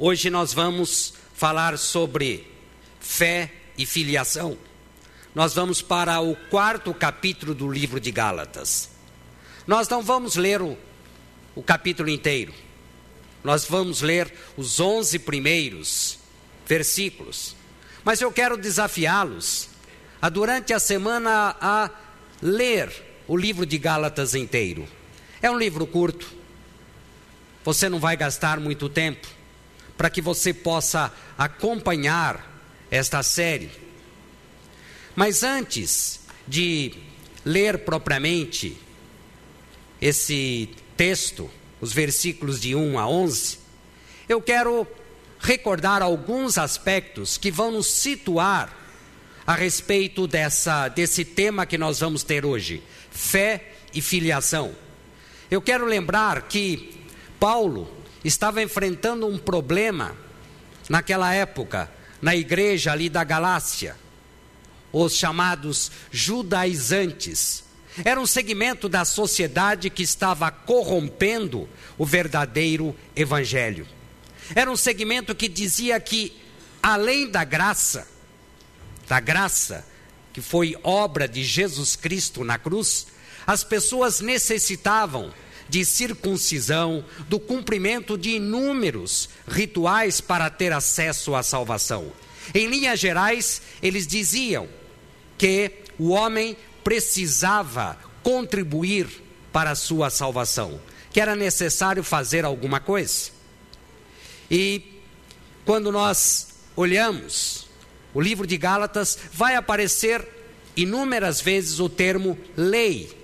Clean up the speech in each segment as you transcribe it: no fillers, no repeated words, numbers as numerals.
Hoje nós vamos falar sobre fé e filiação. Nós vamos para o 4º capítulo do livro de Gálatas. Nós não vamos ler o capítulo inteiro. Nós vamos ler os 11 primeiros versículos. Mas eu quero desafiá-los durante a semana a ler o livro de Gálatas inteiro. É um livro curto. Você não vai gastar muito tempo para que você possa acompanhar esta série. Mas antes de ler propriamente esse texto, os versículos de 1 a 11, eu quero recordar alguns aspectos que vão nos situar a respeito desse tema que nós vamos ter hoje, fé e filiação. Eu quero lembrar que Paulo estava enfrentando um problema naquela época, na igreja ali da Galácia, os chamados judaizantes. Era um segmento da sociedade que estava corrompendo o verdadeiro evangelho. Era um segmento que dizia que, além da graça que foi obra de Jesus Cristo na cruz, as pessoas necessitavam de circuncisão, do cumprimento de inúmeros rituais para ter acesso à salvação. Em linhas gerais, eles diziam que o homem precisava contribuir para a sua salvação, que era necessário fazer alguma coisa. E quando nós olhamos o livro de Gálatas, vai aparecer inúmeras vezes o termo lei.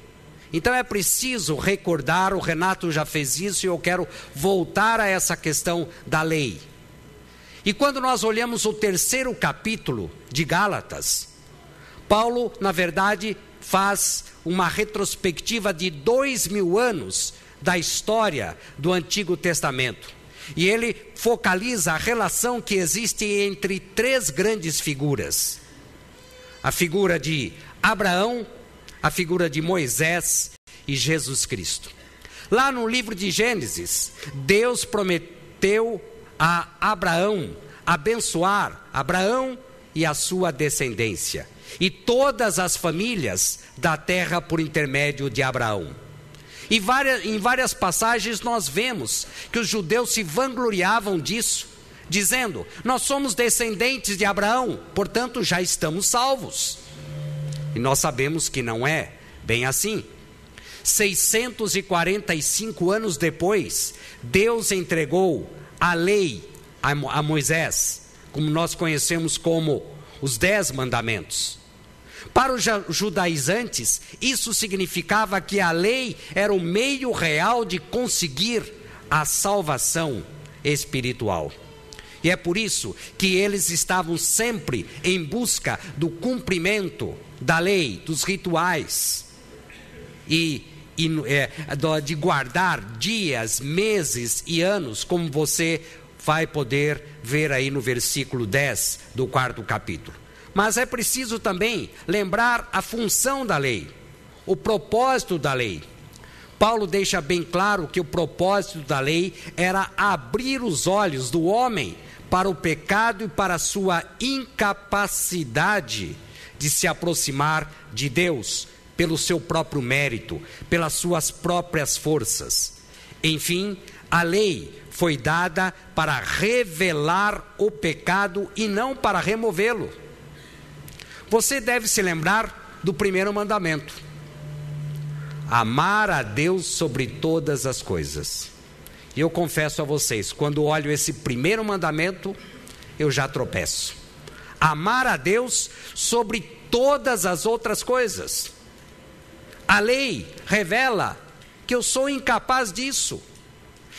Então é preciso recordar, o Renato já fez isso e eu quero voltar a essa questão da lei. E quando nós olhamos o 3º capítulo de Gálatas, Paulo, na verdade, faz uma retrospectiva de 2000 anos da história do Antigo Testamento. E ele focaliza a relação que existe entre 3 grandes figuras. A figura de Abraão, a figura de Moisés e Jesus Cristo. Lá no livro de Gênesis, Deus prometeu a Abraão abençoar Abraão e a sua descendência, e todas as famílias da terra por intermédio de Abraão. E em várias passagens nós vemos que os judeus se vangloriavam disso, dizendo: nós somos descendentes de Abraão, portanto já estamos salvos. E nós sabemos que não é bem assim. 645 anos depois, Deus entregou a lei a Moisés, como nós conhecemos como os 10 mandamentos. Para os judaizantes, isso significava que a lei era o meio real de conseguir a salvação espiritual. E é por isso que eles estavam sempre em busca do cumprimento da lei, dos rituais, de guardar dias, meses e anos, como você vai poder ver aí no versículo 10 do 4º capítulo. Mas é preciso também lembrar a função da lei, o propósito da lei. Paulo deixa bem claro que o propósito da lei era abrir os olhos do homem para o pecado e para a sua incapacidade de se aproximar de Deus pelo seu próprio mérito, pelas suas próprias forças. Enfim, a lei foi dada para revelar o pecado e não para removê-lo. Você deve se lembrar do 1º mandamento: amar a Deus sobre todas as coisas. E eu confesso a vocês, quando olho esse 1º mandamento, eu já tropeço. Amar a Deus sobre todas as outras coisas. A lei revela que eu sou incapaz disso.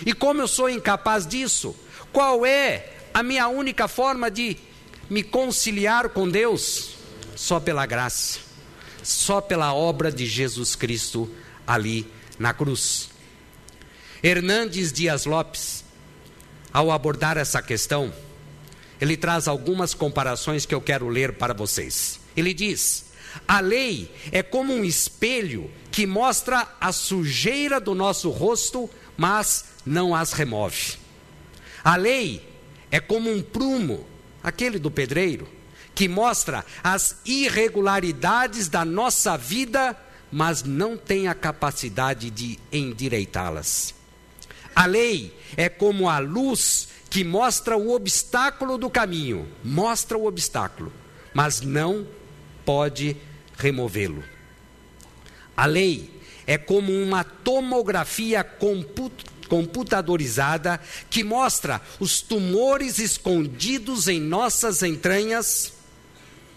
E como eu sou incapaz disso, qual é a minha única forma de me conciliar com Deus? Só pela graça, só pela obra de Jesus Cristo ali na cruz. Hernandes Dias Lopes, ao abordar essa questão, ele traz algumas comparações que eu quero ler para vocês. Ele diz: a lei é como um espelho que mostra a sujeira do nosso rosto, mas não as remove. A lei é como um prumo, aquele do pedreiro, que mostra as irregularidades da nossa vida, mas não tem a capacidade de endireitá-las. A lei é como a luz que mostra o obstáculo do caminho, mostra o obstáculo, mas não pode removê-lo. A lei é como uma tomografia computadorizada que mostra os tumores escondidos em nossas entranhas,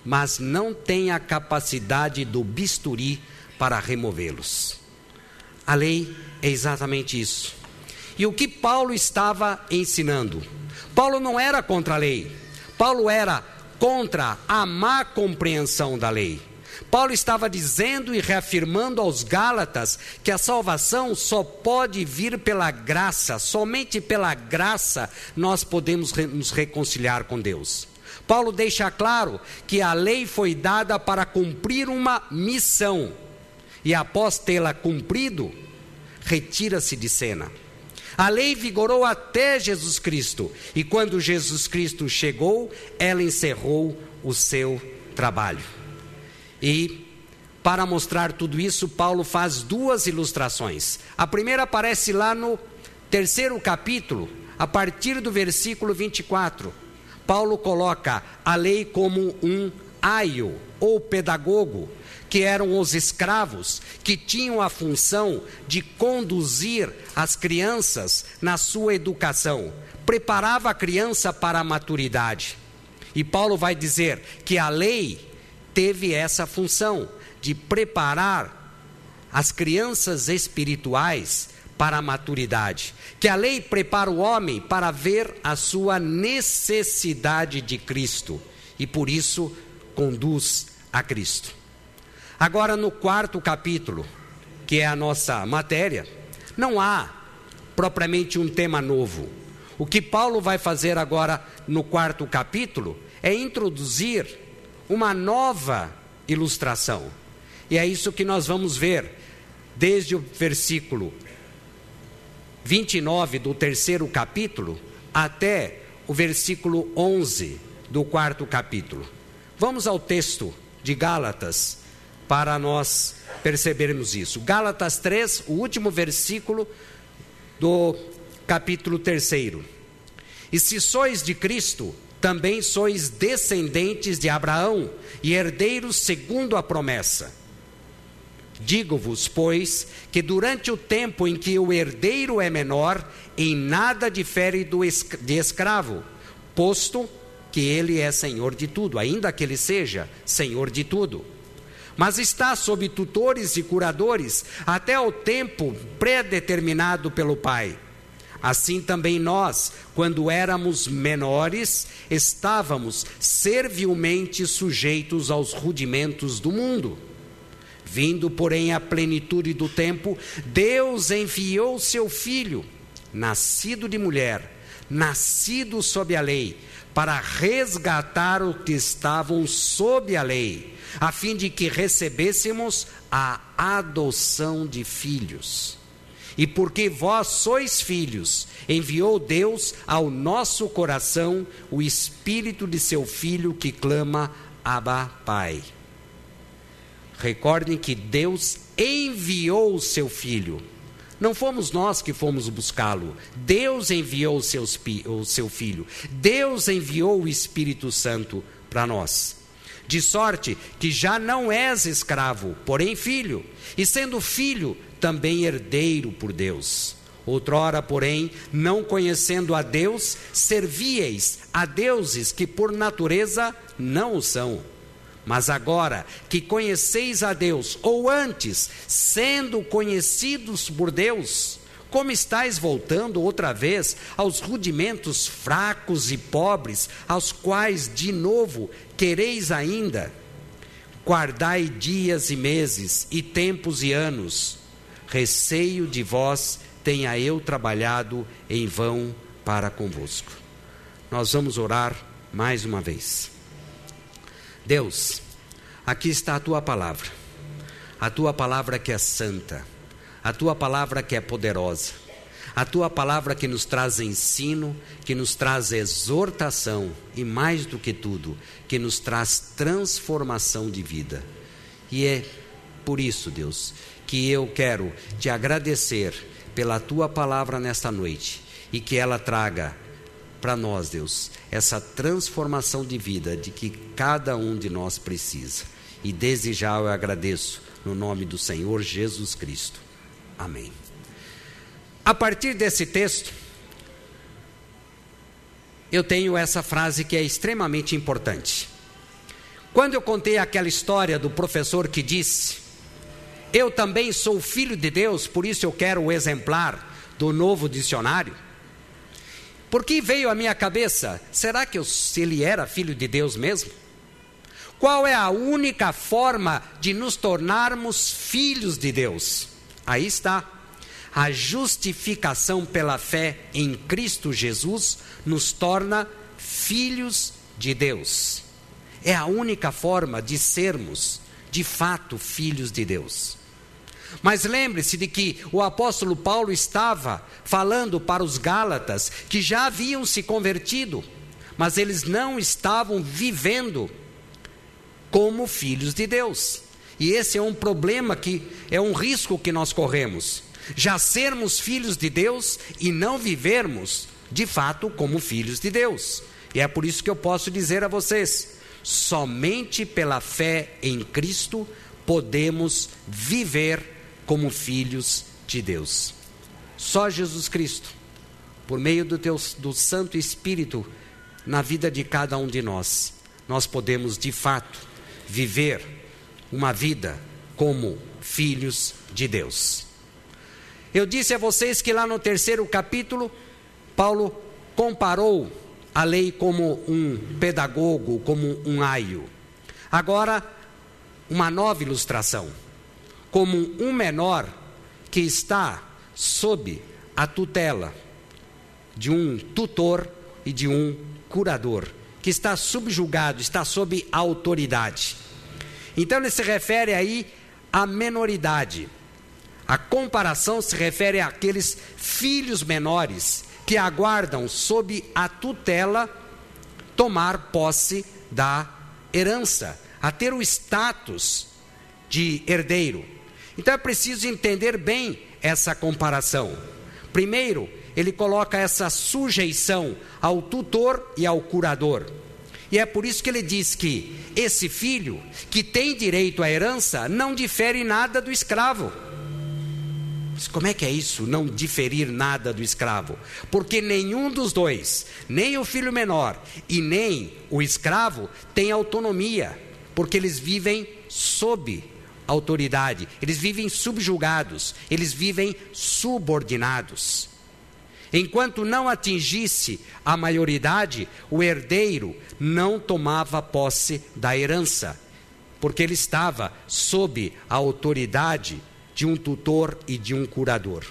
mas não tem a capacidade do bisturi para removê-los. A lei é exatamente isso. E o que Paulo estava ensinando? Paulo não era contra a lei. Paulo era contra a má compreensão da lei. Paulo estava dizendo e reafirmando aos Gálatas que a salvação só pode vir pela graça, somente pela graça nós podemos nos reconciliar com Deus. Paulo deixa claro que a lei foi dada para cumprir uma missão, e após tê-la cumprido, retira-se de cena. A lei vigorou até Jesus Cristo, e quando Jesus Cristo chegou, ela encerrou o seu trabalho. E para mostrar tudo isso, Paulo faz duas ilustrações. A primeira aparece lá no 3º capítulo, a partir do versículo 24. Paulo coloca a lei como um aio, ou pedagogo, que eram os escravos, que tinham a função de conduzir as crianças na sua educação, preparava a criança para a maturidade. E Paulo vai dizer que a lei teve essa função de preparar as crianças espirituais para a maturidade, que a lei prepara o homem para ver a sua necessidade de Cristo e por isso conduz a Cristo. Agora no 4º capítulo, que é a nossa matéria, não há propriamente um tema novo. O que Paulo vai fazer agora no 4º capítulo é introduzir uma nova ilustração. E é isso que nós vamos ver desde o versículo 29 do 3º capítulo até o versículo 11 do 4º capítulo. Vamos ao texto de Gálatas para nós percebermos isso. Gálatas 3, o último versículo do capítulo 3º. E se sois de Cristo, também sois descendentes de Abraão e herdeiros segundo a promessa. Digo-vos, pois, que durante o tempo em que o herdeiro é menor, em nada difere de escravo, posto que ele é senhor de tudo, ainda que ele seja senhor de tudo. Mas está sob tutores e curadores até o tempo predeterminado pelo Pai. Assim também nós, quando éramos menores, estávamos servilmente sujeitos aos rudimentos do mundo. Vindo, porém, à plenitude do tempo, Deus enviou seu Filho, nascido de mulher, nascido sob a lei, para resgatar os que estavam sob a lei, a fim de que recebêssemos a adoção de filhos. E porque vós sois filhos, enviou Deus ao nosso coração o Espírito de seu Filho que clama, Abba, Pai. Recordem que Deus enviou o seu Filho. Não fomos nós que fomos buscá-lo. Deus enviou o seu Filho. Deus enviou o Espírito Santo para nós. De sorte que já não és escravo, porém filho. E sendo filho, também herdeiro por Deus. Outrora, porém, não conhecendo a Deus, servíeis a deuses que por natureza não o são. Mas agora que conheceis a Deus, ou antes, sendo conhecidos por Deus, como estáis voltando outra vez aos rudimentos fracos e pobres, aos quais de novo quereis ainda? Guardai dias e meses, e tempos e anos. Receio de vós tenha eu trabalhado em vão para convosco. Nós vamos orar mais uma vez. Deus, aqui está a tua palavra que é santa, a tua palavra que é poderosa. A tua palavra que nos traz ensino, que nos traz exortação e, mais do que tudo, que nos traz transformação de vida. E é por isso, Deus, que eu quero te agradecer pela tua palavra nesta noite e que ela traga para nós, Deus, essa transformação de vida de que cada um de nós precisa. E desde já eu agradeço no nome do Senhor Jesus Cristo. Amém. A partir desse texto, eu tenho essa frase que é extremamente importante. Quando eu contei aquela história do professor que disse: eu também sou filho de Deus, por isso eu quero o exemplar do novo dicionário. Porque veio à minha cabeça, será que ele era filho de Deus mesmo? Qual é a única forma de nos tornarmos filhos de Deus? Aí está. A justificação pela fé em Cristo Jesus nos torna filhos de Deus. É a única forma de sermos, de fato, filhos de Deus. Mas lembre-se de que o apóstolo Paulo estava falando para os Gálatas que já haviam se convertido, mas eles não estavam vivendo como filhos de Deus. E esse é um problema, que é um risco que nós corremos. Já sermos filhos de Deus e não vivermos, de fato, como filhos de Deus. E é por isso que eu posso dizer a vocês, somente pela fé em Cristo podemos viver como filhos de Deus. Só Jesus Cristo, por meio do Santo Espírito, na vida de cada um de nós, nós podemos, de fato, viver uma vida como filhos de Deus. Eu disse a vocês que lá no 3º capítulo, Paulo comparou a lei como um pedagogo, como um aio. Agora, uma nova ilustração, como um menor que está sob a tutela de um tutor e de um curador, que está subjugado, está sob autoridade. Então ele se refere aí à menoridade. A comparação se refere àqueles filhos menores que aguardam sob a tutela tomar posse da herança, a ter o status de herdeiro. Então é preciso entender bem essa comparação. Primeiro, ele coloca essa sujeição ao tutor e ao curador. E é por isso que ele diz que esse filho que tem direito à herança não difere nada do escravo. Como é que é isso, não diferir nada do escravo? Porque nenhum dos dois, nem o filho menor e nem o escravo, tem autonomia, porque eles vivem sob autoridade, eles vivem subjugados, eles vivem subordinados. Enquanto não atingisse a maioridade, o herdeiro não tomava posse da herança, porque ele estava sob a autoridade de um tutor e de um curador.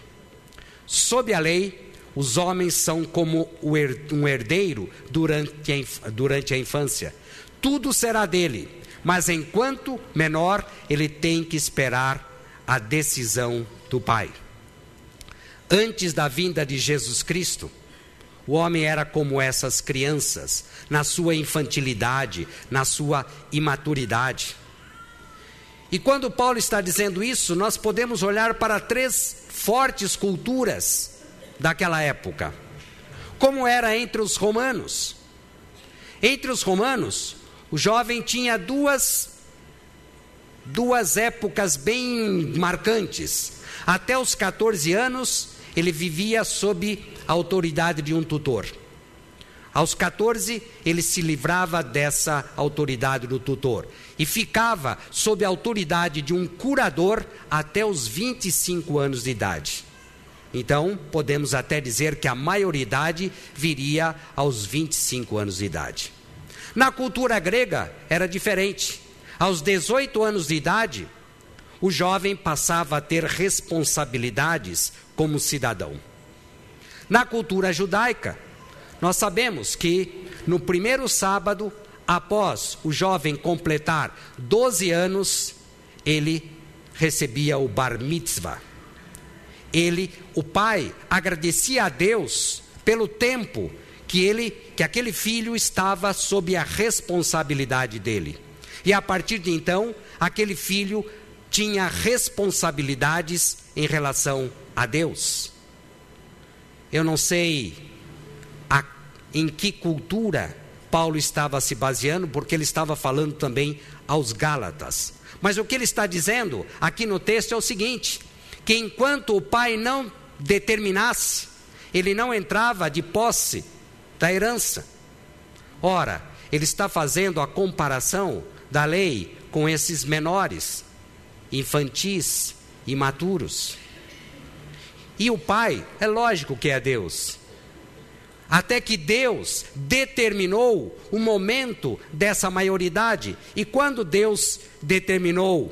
Sob a lei, os homens são como um herdeiro durante a infância. Tudo será dele, mas enquanto menor, ele tem que esperar a decisão do pai. Antes da vinda de Jesus Cristo, o homem era como essas crianças, na sua infantilidade, na sua imaturidade. E quando Paulo está dizendo isso, nós podemos olhar para 3 fortes culturas daquela época. Como era entre os romanos? Entre os romanos, o jovem tinha duas épocas bem marcantes. Até os 14 anos, ele vivia sob a autoridade de um tutor. Aos 14, ele se livrava dessa autoridade do tutor e ficava sob a autoridade de um curador até os 25 anos de idade. Então, podemos até dizer que a maioridade viria aos 25 anos de idade. Na cultura grega, era diferente. Aos 18 anos de idade, o jovem passava a ter responsabilidades como cidadão. Na cultura judaica, nós sabemos que no primeiro sábado, após o jovem completar 12 anos, ele recebia o bar mitzvah. o pai agradecia a Deus pelo tempo que aquele filho estava sob a responsabilidade dele. E a partir de então, aquele filho tinha responsabilidades em relação a Deus. Eu não sei em que cultura Paulo estava se baseando, porque ele estava falando também aos Gálatas. Mas o que ele está dizendo aqui no texto é o seguinte: que enquanto o pai não determinasse, ele não entrava de posse da herança. Ora, ele está fazendo a comparação da lei com esses menores, infantis, imaturos. E o pai, é lógico que é Deus. Até que Deus determinou o momento dessa maioridade. E quando Deus determinou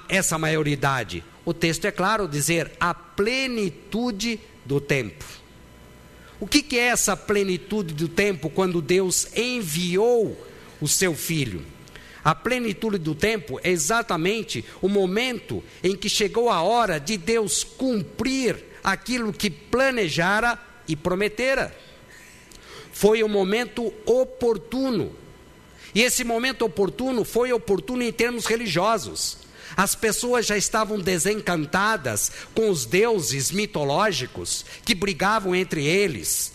essa maioridade, o texto é claro dizer a plenitude do tempo. O que é essa plenitude do tempo quando Deus enviou o seu filho? A plenitude do tempo é exatamente o momento em que chegou a hora de Deus cumprir aquilo que planejara e prometera. Foi o momento oportuno. E esse momento oportuno foi oportuno em termos religiosos. As pessoas já estavam desencantadas com os deuses mitológicos que brigavam entre eles,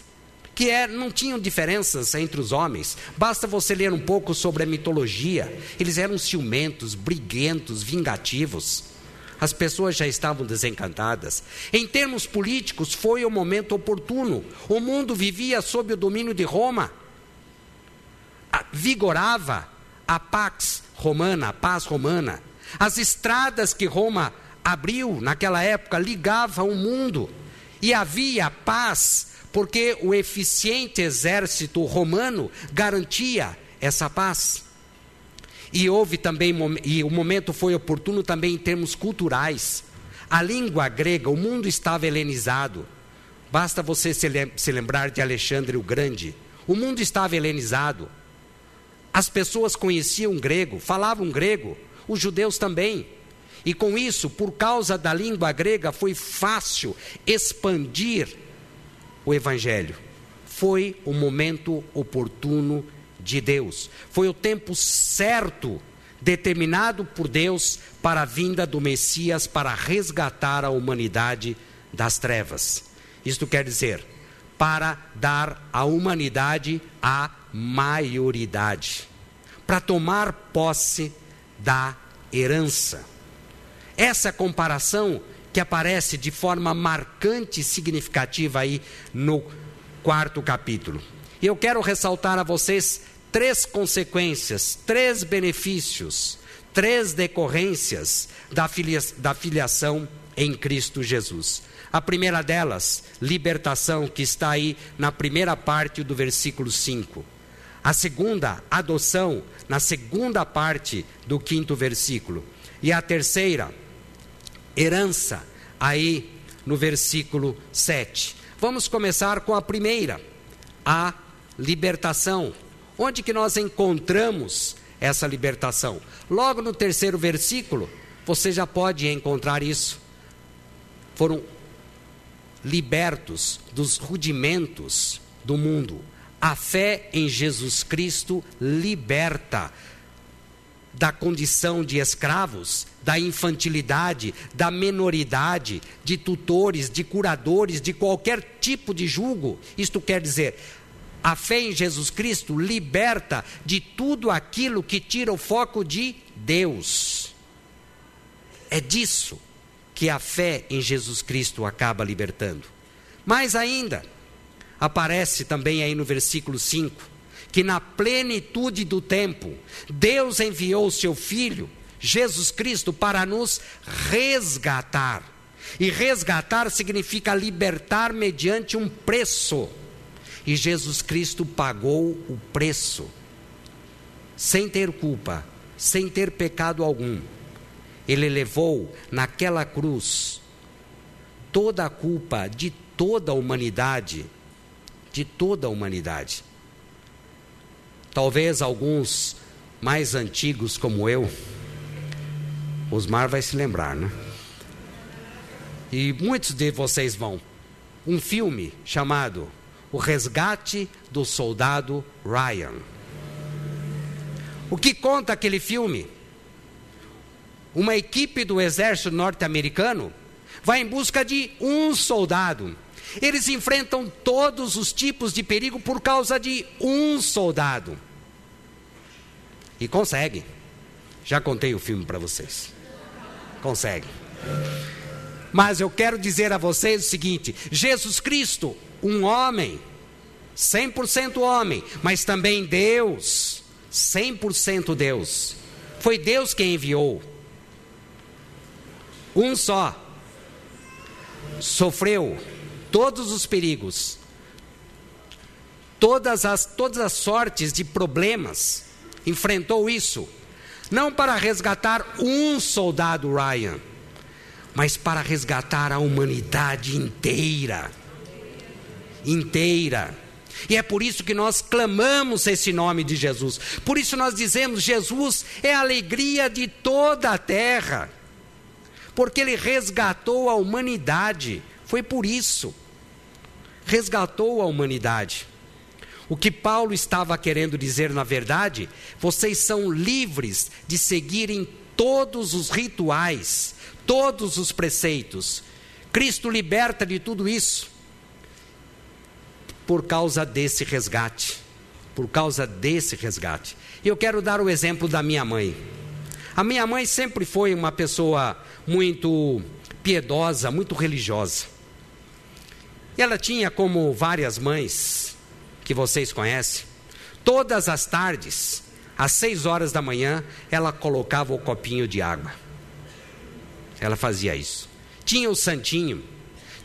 não tinham diferenças entre os homens. Basta você ler um pouco sobre a mitologia. Eles eram ciumentos, briguentos, vingativos. As pessoas já estavam desencantadas. Em termos políticos, foi o momento oportuno. O mundo vivia sob o domínio de Roma. Vigorava a pax romana, a paz romana. As estradas que Roma abriu naquela época ligavam o mundo. E havia paz, porque o eficiente exército romano garantia essa paz. E houve também, e o momento foi oportuno também em termos culturais. A língua grega, o mundo estava helenizado. Basta você se lembrar de Alexandre o Grande. O mundo estava helenizado. As pessoas conheciam grego, falavam grego, os judeus também. E com isso, por causa da língua grega, foi fácil expandir o evangelho. Foi o momento oportuno de Deus. Foi o tempo certo, determinado por Deus para a vinda do Messias, para resgatar a humanidade das trevas. Isto quer dizer, para dar à humanidade a maioridade, para tomar posse da herança. Essa comparação que aparece de forma marcante e significativa aí no 4º capítulo. E eu quero ressaltar a vocês 3 consequências, 3 benefícios, 3 decorrências da filiação em Cristo Jesus. A primeira delas, libertação, que está aí na primeira parte do versículo 5. A segunda, adoção, na segunda parte do 5º versículo. E a terceira, herança, aí no versículo 7. Vamos começar com a primeira, a libertação. Onde que nós encontramos essa libertação? Logo no 3º versículo, você já pode encontrar isso. Foram libertos dos rudimentos do mundo. A fé em Jesus Cristo liberta da condição de escravos, da infantilidade, da menoridade, de tutores, de curadores, de qualquer tipo de jugo. Isto quer dizer, a fé em Jesus Cristo liberta de tudo aquilo que tira o foco de Deus. É disso que a fé em Jesus Cristo acaba libertando. Mais ainda, aparece também aí no versículo 5, que na plenitude do tempo, Deus enviou o seu Filho, Jesus Cristo, para nos resgatar. E resgatar significa libertar mediante um preço. E Jesus Cristo pagou o preço, sem ter culpa, sem ter pecado algum. Ele levou naquela cruz toda a culpa de toda a humanidade, de toda a humanidade. Talvez alguns mais antigos como eu, Osmar vai se lembrar, né? e muitos de vocês vão, um filme chamado O Resgate do Soldado Ryan. O que conta aquele filme? Uma equipe do exército norte-americano vai em busca de um soldado. Eles enfrentam todos os tipos de perigo por causa de um soldado. E conseguem. Já contei o filme para vocês. Conseguem. Mas eu quero dizer a vocês o seguinte: Jesus Cristo, um homem, 100% homem, mas também Deus, 100% Deus. Foi Deus quem enviou. Um só. Sofreu todos os perigos, todas as sortes de problemas, enfrentou isso, não para resgatar um soldado Ryan, mas para resgatar a humanidade inteira. E é por isso que nós clamamos esse nome de Jesus. Por isso nós dizemos: Jesus é a alegria de toda a terra, porque Ele resgatou a humanidade. Foi por isso. Resgatou a humanidade. O que Paulo estava querendo dizer, na verdade: vocês são livres de seguirem todos os rituais, todos os preceitos. Cristo liberta de tudo isso por causa desse resgate. Por causa desse resgate. E eu quero dar o exemplo da minha mãe. A minha mãe sempre foi uma pessoa muito piedosa, muito religiosa. Ela tinha, como várias mães que vocês conhecem, todas as tardes, às 6 horas da manhã, ela colocava o copinho de água. Ela fazia isso. Tinha o santinho,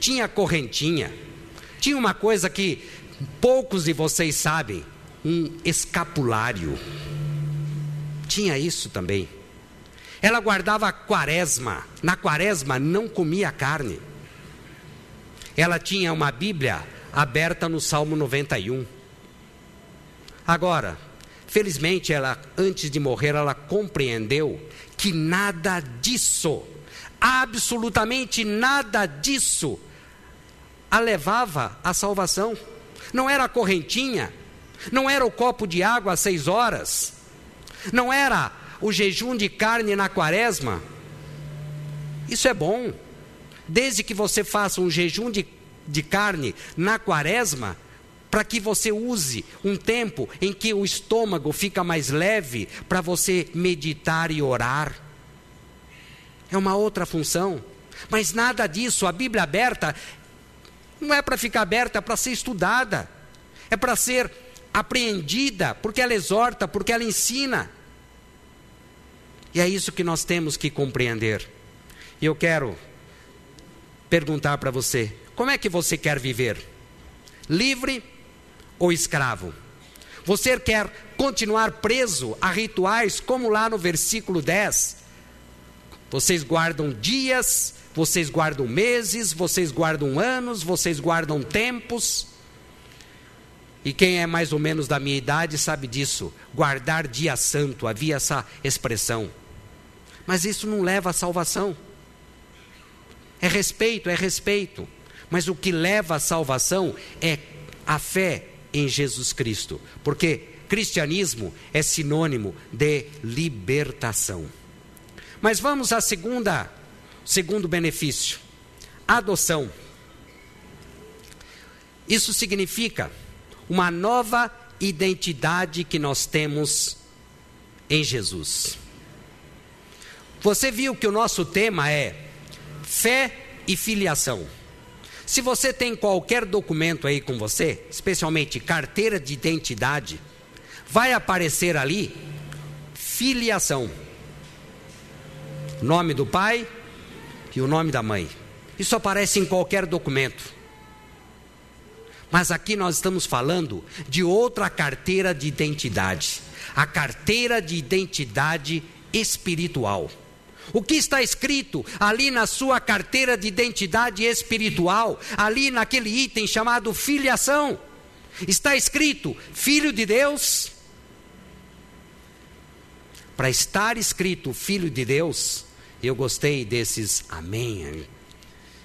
tinha a correntinha, tinha uma coisa que poucos de vocês sabem, um escapulário. Tinha isso também. Ela guardava a quaresma. Na quaresma não comia carne. Ela tinha uma Bíblia aberta no Salmo 91. Agora, felizmente, ela, antes de morrer, ela compreendeu que nada disso, absolutamente nada disso, a levava à salvação. Não era a correntinha, não era o copo de água às 6 horas, não era o jejum de carne na quaresma. Isso é bom, desde que você faça um jejum de carne na quaresma, para que você use um tempo em que o estômago fica mais leve, para você meditar e orar. É uma outra função. Mas nada disso. A Bíblia aberta não é para ficar aberta, é para ser estudada, é para ser apreendida, porque ela exorta, porque ela ensina. E é isso que nós temos que compreender. E eu quero perguntar para você: como é que você quer viver? Livre ou escravo? Você quer continuar preso a rituais, como lá no versículo 10? Vocês guardam dias, vocês guardam meses, vocês guardam anos, vocês guardam tempos. E quem é mais ou menos da minha idade sabe disso. Guardar dia santo, havia essa expressão. Mas isso não leva à salvação. É respeito. Mas o que leva à salvação é a fé em Jesus Cristo. Porque cristianismo é sinônimo de libertação. Mas vamos à segundo benefício. Adoção. Isso significa uma nova identidade que nós temos em Jesus. Você viu que o nosso tema é fé e filiação. Se você tem qualquer documento aí com você, especialmente carteira de identidade, vai aparecer ali filiação. Nome do pai e o nome da mãe. Isso aparece em qualquer documento. Mas aqui nós estamos falando de outra carteira de identidade. A carteira de identidade espiritual. O que está escrito ali na sua carteira de identidade espiritual, ali naquele item chamado filiação? Está escrito Filho de Deus. Para estar escrito Filho de Deus, eu gostei desses amém.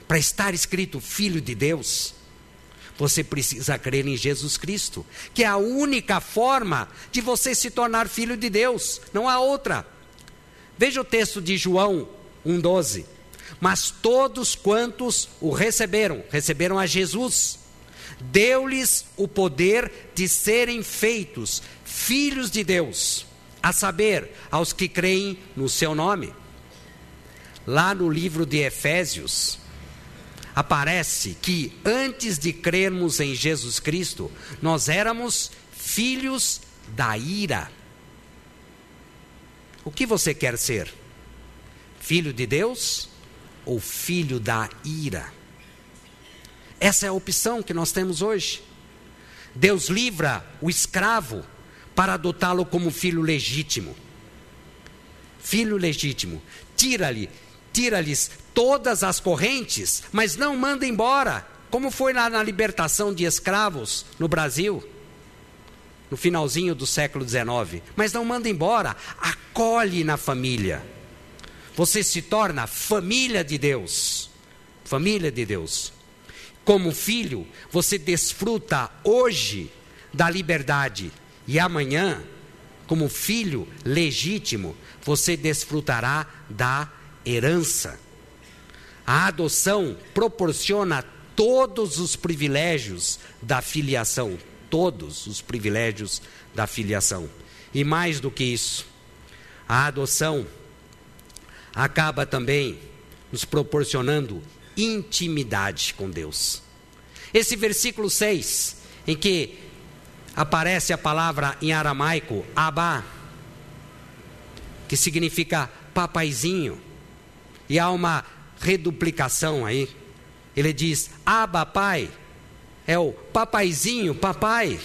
para estar escrito Filho de Deus, você precisa crer em Jesus Cristo, que é a única forma de você se tornar filho de Deus, não há outra. Veja o texto de João 1,12. Mas todos quantos o receberam a Jesus, deu-lhes o poder de serem feitos filhos de Deus, a saber, aos que creem no seu nome. Lá no livro de Efésios, aparece que antes de crermos em Jesus Cristo, nós éramos filhos da ira. O que você quer ser? Filho de Deus ou filho da ira? Essa é a opção que nós temos hoje. Deus livra o escravo para adotá-lo como filho legítimo. Filho legítimo. Tira-lhes todas as correntes, mas não manda embora, como foi lá na libertação de escravos no Brasil, no finalzinho do século XIX. Mas não manda embora, acolhe na família. Você se torna família de Deus. Família de Deus. Como filho, você desfruta hoje da liberdade, e amanhã, como filho legítimo, você desfrutará da herança. A adoção proporciona todos os privilégios da filiação. Todos os privilégios da filiação. E mais do que isso, a adoção acaba também nos proporcionando intimidade com Deus. Esse versículo 6, em que aparece a palavra em aramaico, Abá, que significa papaizinho, e há uma reduplicação aí. Ele diz, Abba, pai, é o papaizinho, papai.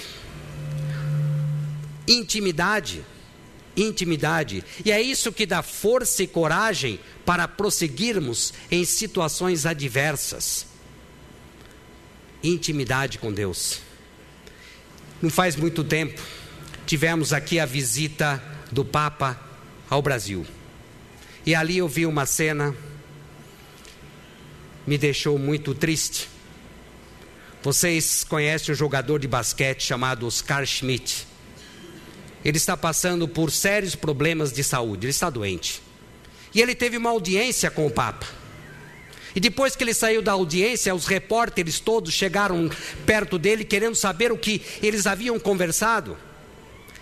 Intimidade. E é isso que dá força e coragem para prosseguirmos em situações adversas. Intimidade com Deus. Não faz muito tempo, tivemos aqui a visita do Papa ao Brasil. E ali eu vi uma cena, me deixou muito triste. Vocês conhecem um jogador de basquete chamado Oscar Schmidt. Ele está passando por sérios problemas de saúde, ele está doente. E ele teve uma audiência com o Papa. E depois que ele saiu da audiência, os repórteres todos chegaram perto dele querendo saber o que eles haviam conversado.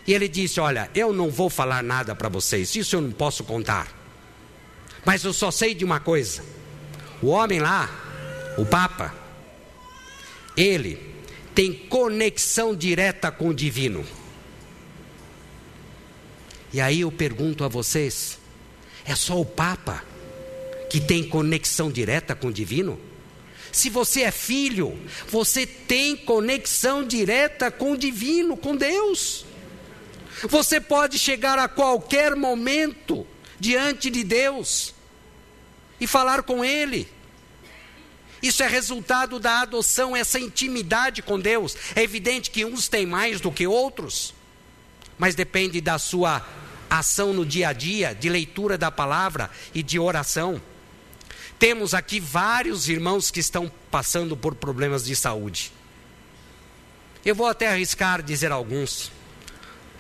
E ele disse, olha, eu não vou falar nada para vocês, isso eu não posso contar. Mas eu só sei de uma coisa. O homem lá, o Papa, ele tem conexão direta com o divino. E aí eu pergunto a vocês, é só o Papa que tem conexão direta com o divino? Se você é filho, você tem conexão direta com o divino, com Deus. Você pode chegar a qualquer momento diante de Deus e falar com Ele. Isso é resultado da adoção, essa intimidade com Deus. É evidente que uns têm mais do que outros, mas depende da sua ação no dia a dia, de leitura da palavra e de oração. Temos aqui vários irmãos que estão passando por problemas de saúde. Eu vou até arriscar dizer alguns.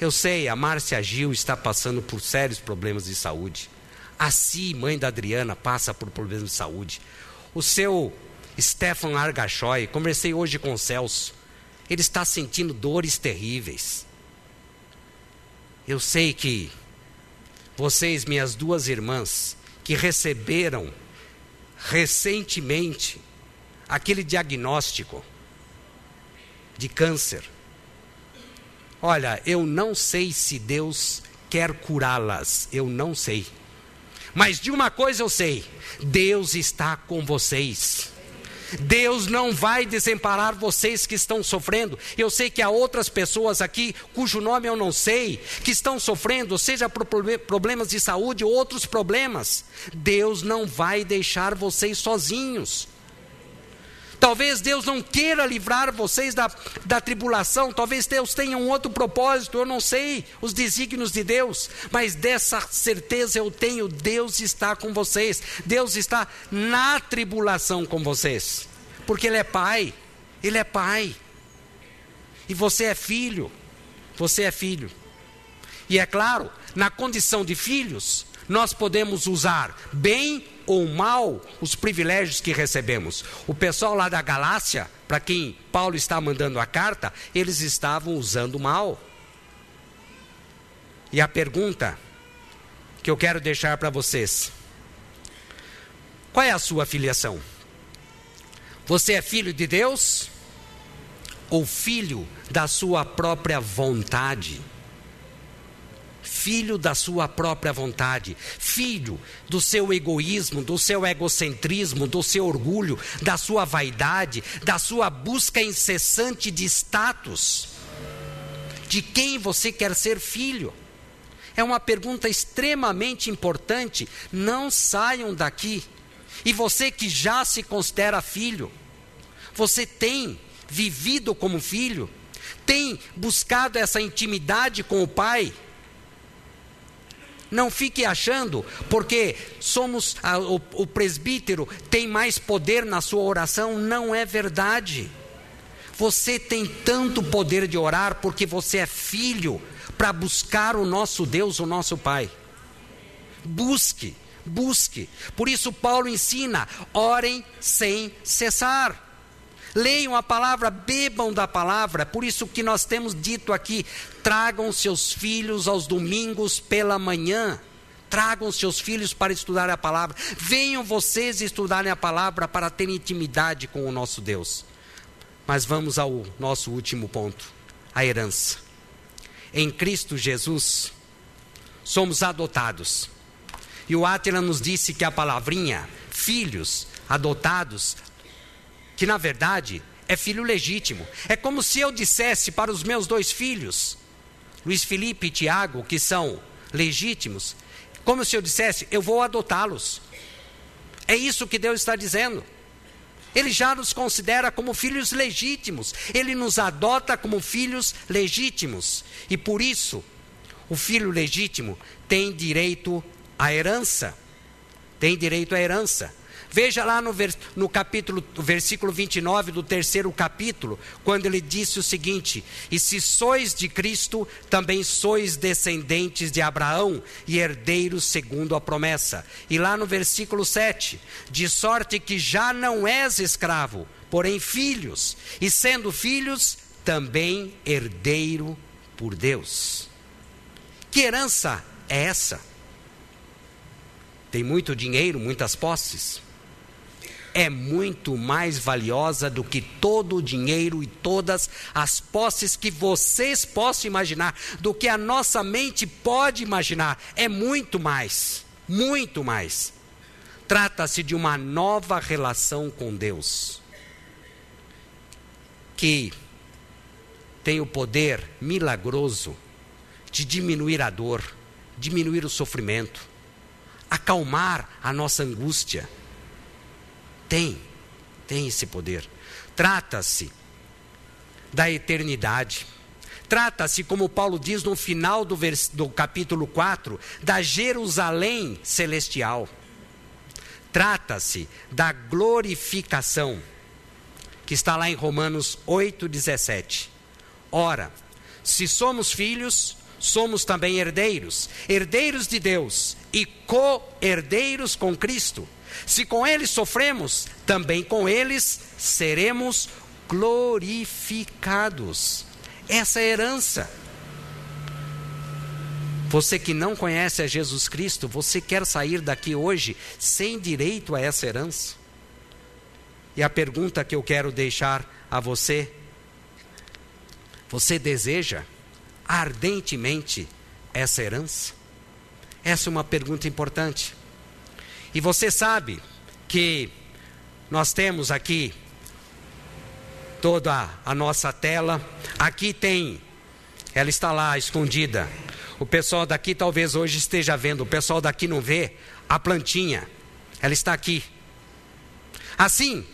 Eu sei, a Márcia Gil está passando por sérios problemas de saúde. A Si, mãe da Adriana, passa por problemas de saúde. O seu Stefan Argachoy, conversei hoje com o Celso, ele está sentindo dores terríveis. Eu sei que vocês, minhas duas irmãs, que receberam recentemente aquele diagnóstico de câncer, olha, eu não sei se Deus quer curá-las, eu não sei. Mas de uma coisa eu sei, Deus está com vocês. Deus não vai desamparar vocês que estão sofrendo. Eu sei que há outras pessoas aqui, cujo nome eu não sei, que estão sofrendo, seja por problemas de saúde ou outros problemas. Deus não vai deixar vocês sozinhos. Talvez Deus não queira livrar vocês da tribulação, talvez Deus tenha um outro propósito, eu não sei os desígnios de Deus, mas dessa certeza eu tenho, Deus está com vocês, Deus está na tribulação com vocês, porque Ele é Pai, e você é filho, e é claro, na condição de filhos, nós podemos usar bem ou mal os privilégios que recebemos. O pessoal lá da Galácia, para quem Paulo está mandando a carta, eles estavam usando mal. E a pergunta que eu quero deixar para vocês: qual é a sua filiação? Você é filho de Deus ou filho da sua própria vontade? Filho da sua própria vontade, filho do seu egoísmo, do seu egocentrismo, do seu orgulho, da sua vaidade, da sua busca incessante de status. De quem você quer ser filho? É uma pergunta extremamente importante. Não saiam daqui. E você que já se considera filho, você tem vivido como filho? Tem buscado essa intimidade com o Pai? Não fique achando, porque o presbítero tem mais poder na sua oração. Não é verdade. Você tem tanto poder de orar porque você é filho, para buscar o nosso Deus, o nosso Pai. Busque. Por isso Paulo ensina: orem sem cessar. Leiam a palavra, bebam da palavra. Por isso que nós temos dito aqui: tragam seus filhos aos domingos pela manhã. Tragam seus filhos para estudar a palavra. Venham vocês estudarem a palavra para terem intimidade com o nosso Deus. Mas vamos ao nosso último ponto: a herança. Em Cristo Jesus, somos adotados. E o Átila nos disse que a palavrinha, filhos, adotados, que na verdade é filho legítimo. É como se eu dissesse para os meus 2 filhos, Luiz Felipe e Tiago, que são legítimos, como se eu dissesse: eu vou adotá-los. É isso que Deus está dizendo. Ele já nos considera como filhos legítimos. Ele nos adota como filhos legítimos. E por isso, o filho legítimo tem direito à herança. Veja lá no versículo 29 do 3º capítulo, quando ele disse o seguinte: e se sois de Cristo, também sois descendentes de Abraão e herdeiros segundo a promessa. E lá no versículo 7, de sorte que já não és escravo, porém filhos, e sendo filhos, também herdeiro por Deus. Que herança é essa? Tem muito dinheiro, muitas posses? É muito mais valiosa do que todo o dinheiro e todas as posses que vocês possam imaginar, do que a nossa mente pode imaginar. É muito mais, muito mais. Trata-se de uma nova relação com Deus, que tem o poder milagroso de diminuir a dor, diminuir o sofrimento, acalmar a nossa angústia. Tem esse poder. Trata-se da eternidade. Trata-se, como Paulo diz no final do capítulo 4, da Jerusalém celestial. Trata-se da glorificação, que está lá em Romanos 8,17. Ora, se somos filhos, somos também herdeiros, herdeiros de Deus e co-herdeiros com Cristo. Se com eles sofremos, também com eles seremos glorificados. Essa é a herança. Você que não conhece a Jesus Cristo, você quer sair daqui hoje sem direito a essa herança? E a pergunta que eu quero deixar a você: você deseja ardentemente essa herança? Essa é uma pergunta importante. E você sabe que nós temos aqui toda a nossa tela. Aqui tem, ela está lá escondida. O pessoal daqui talvez hoje esteja vendo, o pessoal daqui não vê a plantinha. Ela está aqui. Assim,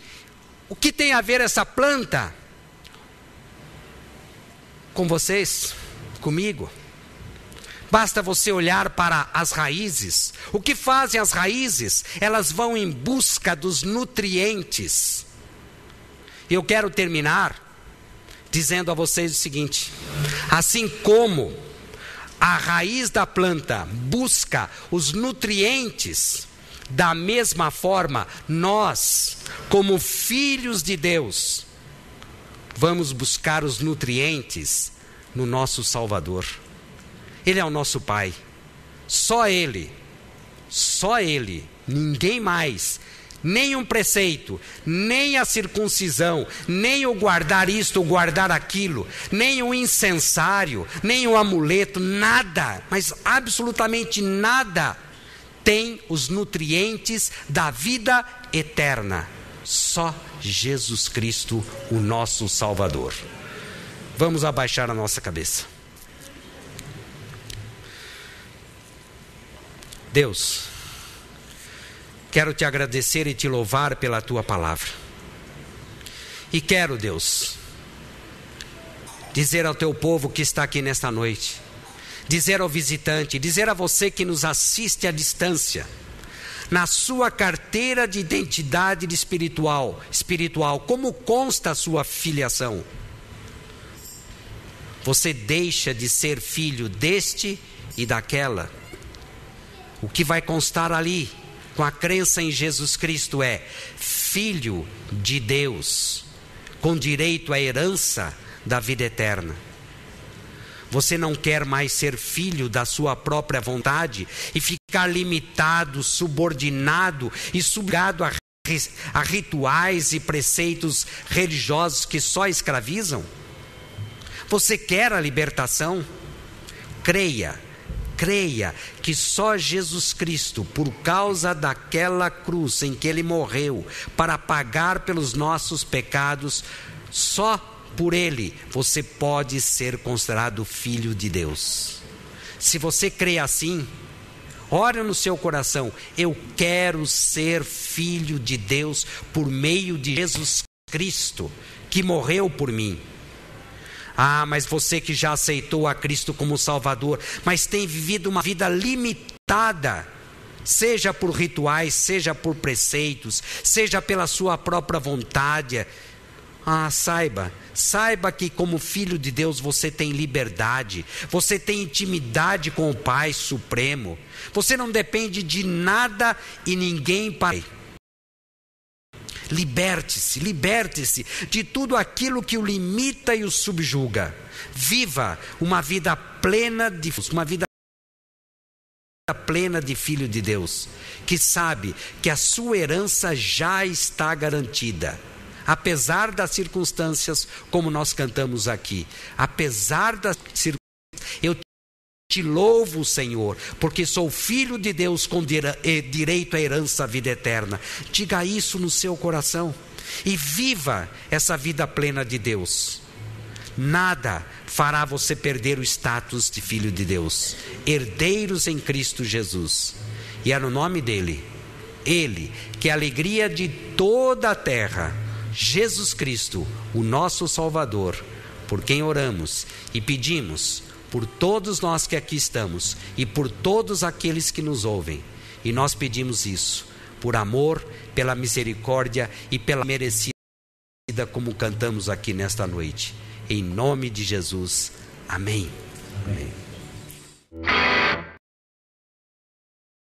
O que tem a ver essa planta com vocês, comigo? Basta você olhar para as raízes. O que fazem as raízes? Elas vão em busca dos nutrientes. Eu quero terminar dizendo a vocês o seguinte: assim como a raiz da planta busca os nutrientes, da mesma forma, nós, como filhos de Deus, vamos buscar os nutrientes no nosso Salvador. Ele é o nosso Pai. Só Ele, ninguém mais. Nem um preceito, nem a circuncisão, nem o guardar isto, o guardar aquilo, nem o incensário, nem o amuleto, nada, mas absolutamente nada tem os nutrientes da vida eterna. Só Jesus Cristo, o nosso Salvador. Vamos abaixar a nossa cabeça. Deus, quero te agradecer e te louvar pela tua palavra. E quero, Deus, dizer ao teu povo que está aqui nesta noite, dizer ao visitante, dizer a você que nos assiste à distância, na sua carteira de identidade espiritual, como consta a sua filiação? Você deixa de ser filho deste e daquela. O que vai constar ali, com a crença em Jesus Cristo, é filho de Deus, com direito à herança da vida eterna. Você não quer mais ser filho da sua própria vontade e ficar limitado, subordinado e subjugado a rituais e preceitos religiosos que só escravizam? Você quer a libertação? Creia que só Jesus Cristo, por causa daquela cruz em que Ele morreu para pagar pelos nossos pecados, só por Ele você pode ser considerado filho de Deus. Se você crê assim, ore no seu coração: eu quero ser filho de Deus por meio de Jesus Cristo, que morreu por mim. Ah, mas você que já aceitou a Cristo como Salvador, mas tem vivido uma vida limitada, seja por rituais, seja por preceitos, seja pela sua própria vontade. Ah, saiba que como filho de Deus você tem liberdade, você tem intimidade com o Pai Supremo, você não depende de nada e ninguém para... Liberte-se de tudo aquilo que o limita e o subjuga. Viva uma vida plena de filho de Deus, que sabe que a sua herança já está garantida. Apesar das circunstâncias, como nós cantamos aqui, apesar das circunstâncias, eu te louvo, Senhor, porque sou filho de Deus com direito à herança à vida eterna. Diga isso no seu coração e viva essa vida plena de Deus. Nada fará você perder o status de filho de Deus, herdeiros em Cristo Jesus. E é no nome dele, Ele, que é a alegria de toda a terra, Jesus Cristo, o nosso Salvador, por quem oramos e pedimos por todos nós que aqui estamos e por todos aqueles que nos ouvem. E nós pedimos isso por amor, pela misericórdia e pela merecida, como cantamos aqui nesta noite. Em nome de Jesus. Amém. Amém.